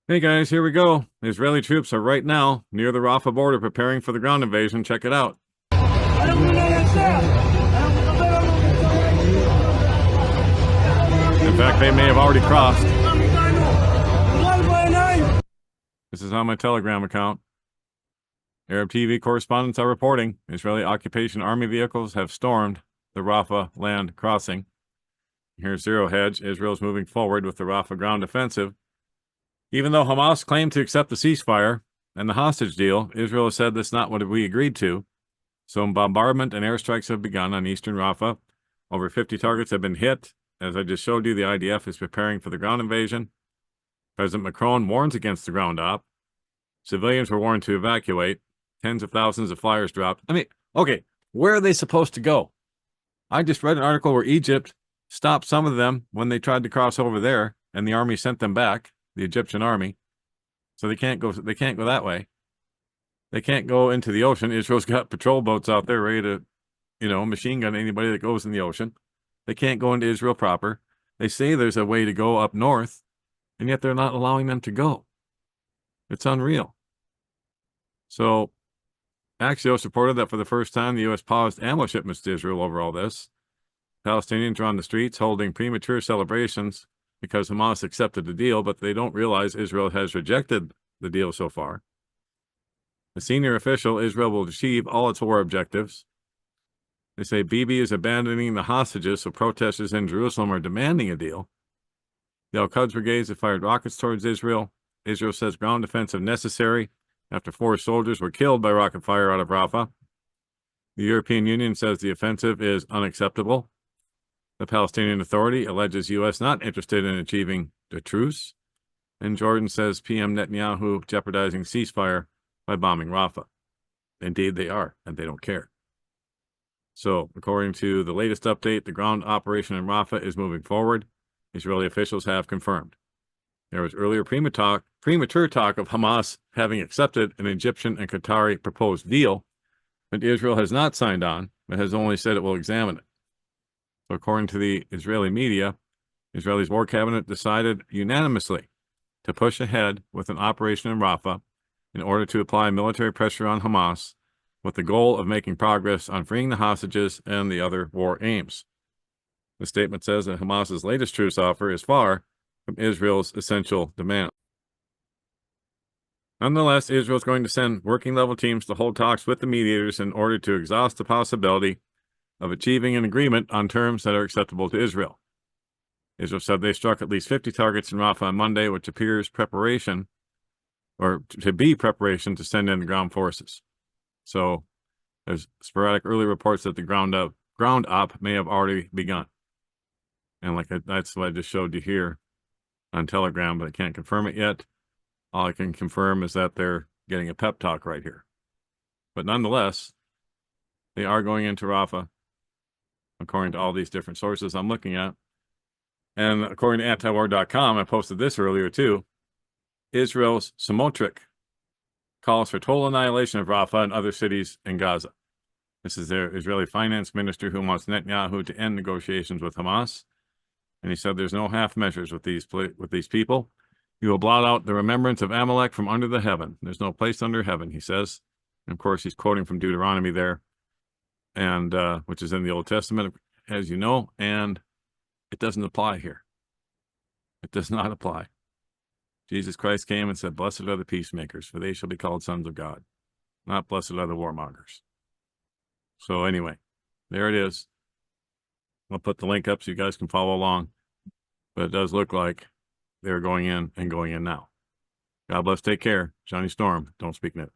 Hey guys, here we go. Israeli troops are right now near the Rafah border preparing for the ground invasion. Check it out. In fact, they may have already crossed. This is on my Telegram account. Arab TV correspondents are reporting Israeli occupation army vehicles have stormed the Rafah land crossing. Here's Zero Hedge. Israel's moving forward with the Rafah ground offensive. Even though Hamas claimed to accept the ceasefire and the hostage deal, Israel has said that's not what we agreed to. So bombardment and airstrikes have begun on eastern Rafah. Over 50 targets have been hit. As I just showed you, the IDF is preparing for the ground invasion. President Macron warns against the ground op. Civilians were warned to evacuate. Tens of thousands of flyers dropped. Okay, where are they supposed to go? I just read an article where Egypt stopped some of them when they tried to cross over there, and the army sent them back, the Egyptian army. So they can't go that way. They can't go into the ocean. Israel's got patrol boats out there ready to, machine gun anybody that goes in the ocean. They can't go into Israel proper. They say there's a way to go up north, and yet they're not allowing them to go. It's unreal. So Axios reported that for the first time, the U.S. paused ammo shipments to Israel over all this. Palestinians are on the streets holding premature celebrations because Hamas accepted the deal, but they don't realize Israel has rejected the deal so far. A senior official, Israel will achieve all its war objectives. They say Bibi is abandoning the hostages, so protesters in Jerusalem are demanding a deal. The Al-Quds brigades have fired rockets towards Israel. Israel says ground offensive necessary after 4 soldiers were killed by rocket fire out of Rafah. The European Union says the offensive is unacceptable. The Palestinian Authority alleges U.S. not interested in achieving a truce. And Jordan says PM Netanyahu jeopardizing ceasefire by bombing Rafah. Indeed, they are, and they don't care. So, according to the latest update, the ground operation in Rafah is moving forward. Israeli officials have confirmed. There was earlier premature talk of Hamas having accepted an Egyptian and Qatari proposed deal, but Israel has not signed on, but has only said it will examine it. So, according to the Israeli media, Israel's war cabinet decided unanimously to push ahead with an operation in Rafah in order to apply military pressure on Hamas with the goal of making progress on freeing the hostages and the other war aims. The statement says that Hamas's latest truce offer is far from Israel's essential demand. Nonetheless, Israel is going to send working-level teams to hold talks with the mediators in order to exhaust the possibility of achieving an agreement on terms that are acceptable to Israel. Israel said they struck at least 50 targets in Rafah on Monday, which appears preparation to send in the ground forces. So there's sporadic early reports that the ground op may have already begun. And that's what I just showed you here on Telegram, but I can't confirm it yet. All I can confirm is that they're getting a pep talk right here. But nonetheless, they are going into Rafah, according to all these different sources I'm looking at. And according to antiwar.com, I posted this earlier too. Israel's Smotrich calls for total annihilation of Rafah and other cities in Gaza. This is their Israeli finance minister who wants Netanyahu to end negotiations with Hamas. And he said there's no half measures with these people. You will blot out the remembrance of Amalek from under the heaven. There's no place under heaven, he says. And of course, he's quoting from Deuteronomy there, and which is in the Old Testament, as you know, and it doesn't apply here. It does not apply. Jesus Christ came and said, "Blessed are the peacemakers, for they shall be called sons of God." Not blessed are the warmongers. So anyway, there it is. I'll put the link up so you guys can follow along. But it does look like they're going in now. God bless. Take care. Johnny Storm. Don't speak net.